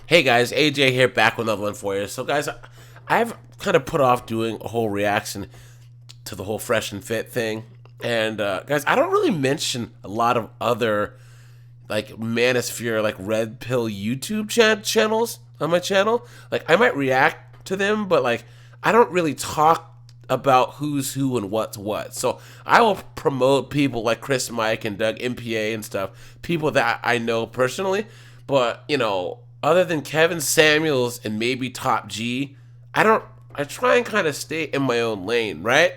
Hey guys, AJ here, back with another one for you. So guys, I've kind of put off doing a whole reaction to the whole Fresh and Fit thing. And guys, I don't really mention a lot of other like Manosphere, like Red Pill YouTube channels on my channel. Like I might react to them, but like I don't really talk about who's who and what's what. So I will promote people like Chris Mike and Doug MPA and stuff, people that I know personally. But other than Kevin Samuels and maybe Top G, I try and kind of stay in my own lane, right?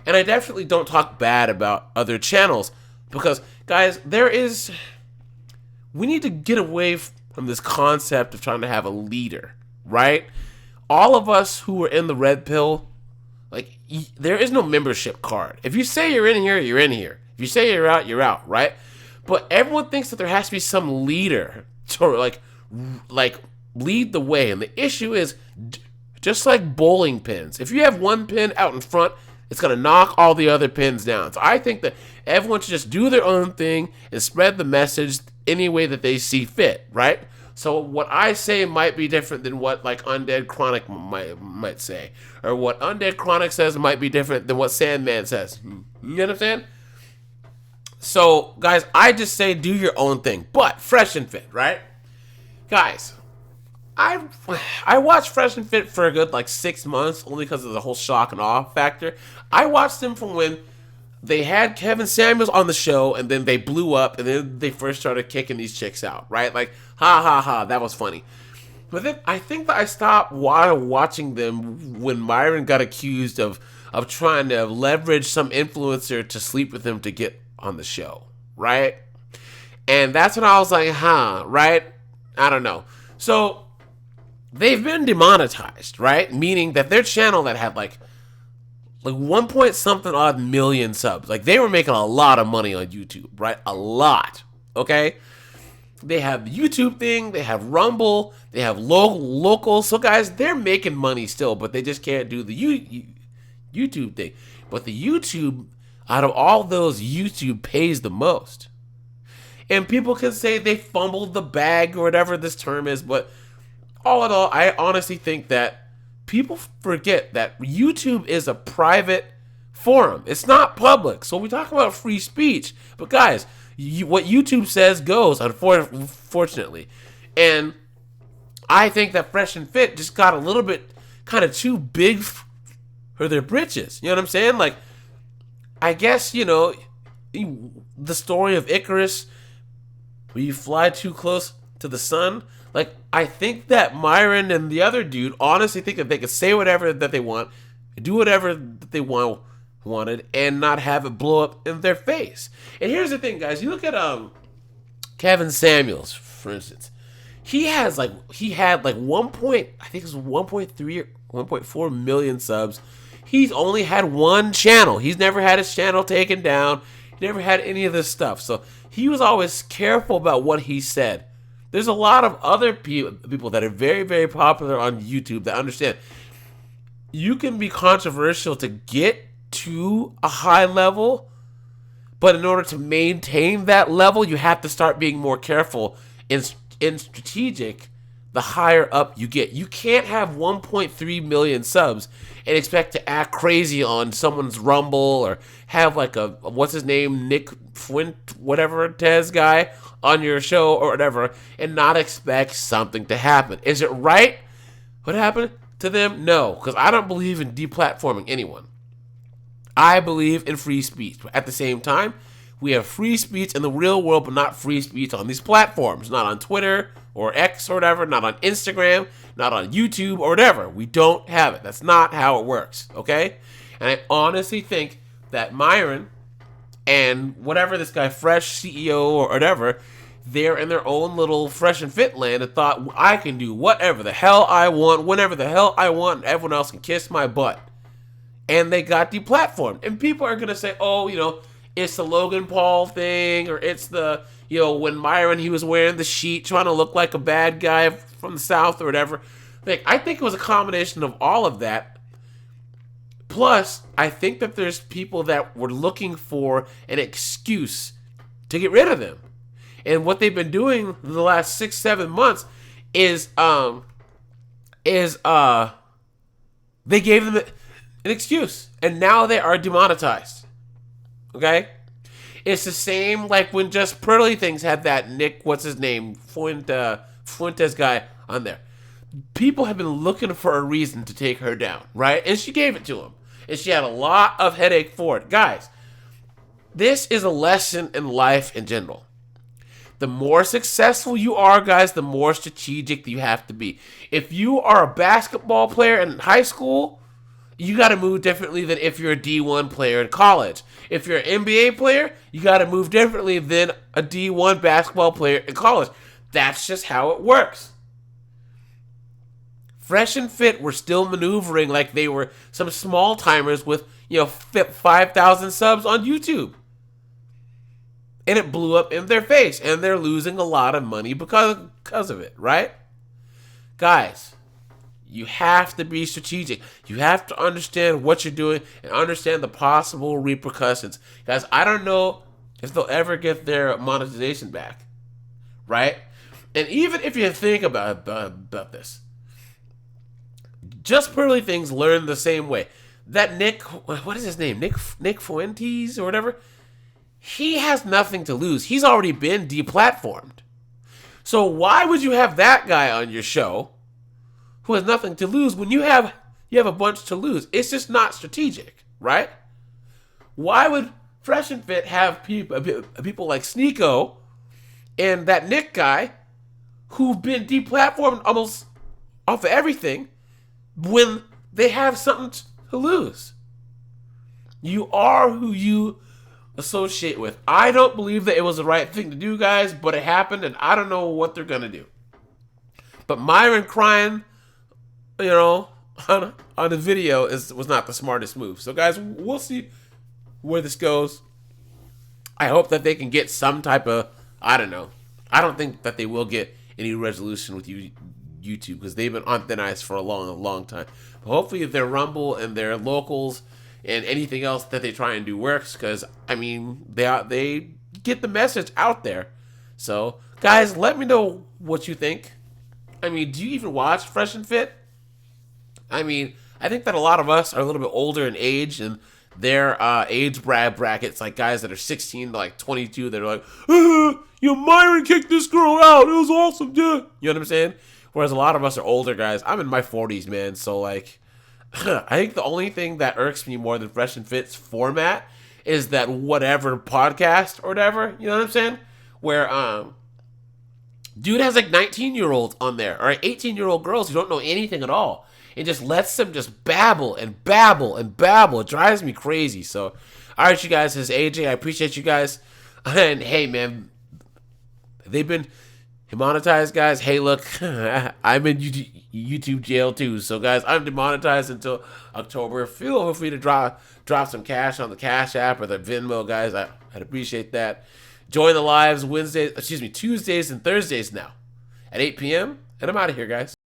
And I definitely don't talk bad about other channels because, guys, we need to get away from this concept of trying to have a leader, right? All of us who are in the Red Pill, like, there is no membership card. If you say you're in here, you're in here. If you say you're out, right? But everyone thinks that there has to be some leader to, like lead the way. And the issue is, just like bowling pins, if you have one pin out in front, it's going to knock all the other pins down. So I think that everyone should just do their own thing and spread the message any way that they see fit, right? So what I say might be different than what like Undead Chronic might say. Or what Undead Chronic says might be different than what Sandman says. You understand? So, guys, I just say do your own thing. But Fresh and Fit, right? Guys, I watched Fresh and Fit for a good like 6 months only because of the whole shock and awe factor. I watched them from when they had Kevin Samuels on the show and then they blew up and then they first started kicking these chicks out, right? Like, ha ha ha, that was funny. But then I think that I stopped watching them when Myron got accused of trying to leverage some influencer to sleep with him to get on the show, right? And that's when I was like, right? I don't know. So they've been demonetized, right? Meaning that their channel that had like 1 point something odd million subs, like they were making a lot of money on YouTube, right? A lot, okay? They have the YouTube thing, they have Rumble, they have local. So guys, they're making money still, but they just can't do the YouTube thing. But the YouTube, out of all those, YouTube pays the most. And people can say they fumbled the bag or whatever this term is, but all in all, I honestly think that people forget that YouTube is a private forum. It's not public. So we talk about free speech. But guys, what YouTube says goes, unfortunately. And I think that Fresh and Fit just got a little bit kind of too big for their britches. You know what I'm saying? Like, I guess, the story of Icarus, where you fly too close to the sun. Like, I think that Myron and the other dude honestly think that they could say whatever that they want, do whatever that they wanted, and not have it blow up in their face. And here's the thing, guys. You look at Kevin Samuels, for instance. He had like 1.3 or 1.4 million subs. He's only had one channel. He's never had his channel taken down. He never had any of this stuff. So he was always careful about what he said. There's a lot of other people that are very, very popular on YouTube that understand you can be controversial to get to a high level, but in order to maintain that level, you have to start being more careful and strategic the higher up you get. You can't have 1.3 million subs and expect to act crazy on someone's Rumble or have like a, what's his name, Nick Fuent, whatever Tez guy on your show or whatever, and not expect something to happen. Is it right what happened to them? No, because I don't believe in deplatforming anyone. I believe in free speech. But at the same time, we have free speech in the real world, but not free speech on these platforms. Not on Twitter or X or whatever, not on Instagram, not on YouTube or whatever. We don't have it. That's not how it works, okay? And I honestly think that Myron and whatever this guy, Fresh CEO or whatever, they're in their own little Fresh and Fit land and thought, I can do whatever the hell I want, whenever the hell I want, and everyone else can kiss my butt. And they got deplatformed. And people are going to say, it's the Logan Paul thing, or it's the, when Myron, he was wearing the sheet, trying to look like a bad guy from the South or whatever. Like, I think it was a combination of all of that. Plus, I think that there's people that were looking for an excuse to get rid of them. And what they've been doing the last 6-7 months is is they gave them an excuse, and now they are demonetized. Okay, it's the same like when Just Pearly Things had that Nick, what's his name, Fuentes guy on there. People have been looking for a reason to take her down, right? And she gave it to him, and she had a lot of headache for it, guys. This is a lesson in life in general. The more successful you are, guys, the more strategic you have to be. If you are a basketball player in high school, you got to move differently than if you're a D1 player in college. If you're an NBA player, you got to move differently than a D1 basketball player in college. That's just how it works. Fresh and Fit were still maneuvering like they were some small timers with, 5,000 subs on YouTube. And it blew up in their face, and they're losing a lot of money because of it, right? Guys, you have to be strategic. You have to understand what you're doing and understand the possible repercussions. Guys, I don't know if they'll ever get their monetization back, right? And even if you think about this, Just Pearly Things learned the same way. That Nick, what is his name? Nick Fuentes or whatever? He has nothing to lose. He's already been deplatformed. So why would you have that guy on your show who has nothing to lose when you have a bunch to lose? It's just not strategic, right? Why would Fresh and Fit have people like Sneeko and that Nick guy who've been deplatformed almost off of everything when they have something to lose? You are who you associate with. I don't believe that it was the right thing to do, guys, but it happened, and I don't know what they're gonna do. But Myron crying, on a video was not the smartest move. So, guys, we'll see where this goes. I hope that they can get some type of, I don't know. I don't think that they will get any resolution with YouTube because they've been on thin ice for a long, long time. But hopefully, their Rumble and their locals and anything else that they try and do works, because they get the message out there. So, guys, let me know what you think. Do you even watch Fresh and Fit? I think that a lot of us are a little bit older in age, and their age brackets, like guys that are 16 to like 22, that are like, Myron kicked this girl out. It was awesome, dude. You know what I'm saying? Whereas a lot of us are older guys. I'm in my 40s, man. So, like, I think the only thing that irks me more than Fresh and Fit's format is that whatever podcast or whatever, you know what I'm saying? Where dude has like 19-year-olds on there or 18-year-old girls who don't know anything at all. It just lets them just babble and babble and babble. It drives me crazy. So, all right, you guys, this is AJ. I appreciate you guys. And hey, man, they've been demonetized, guys. Hey, look, I'm in YouTube jail too. So, guys, I'm demonetized until October. Feel free to drop some cash on the Cash App or the Venmo, guys. I'd appreciate that. Join the lives Tuesdays and Thursdays now at 8 p.m. And I'm out of here, guys.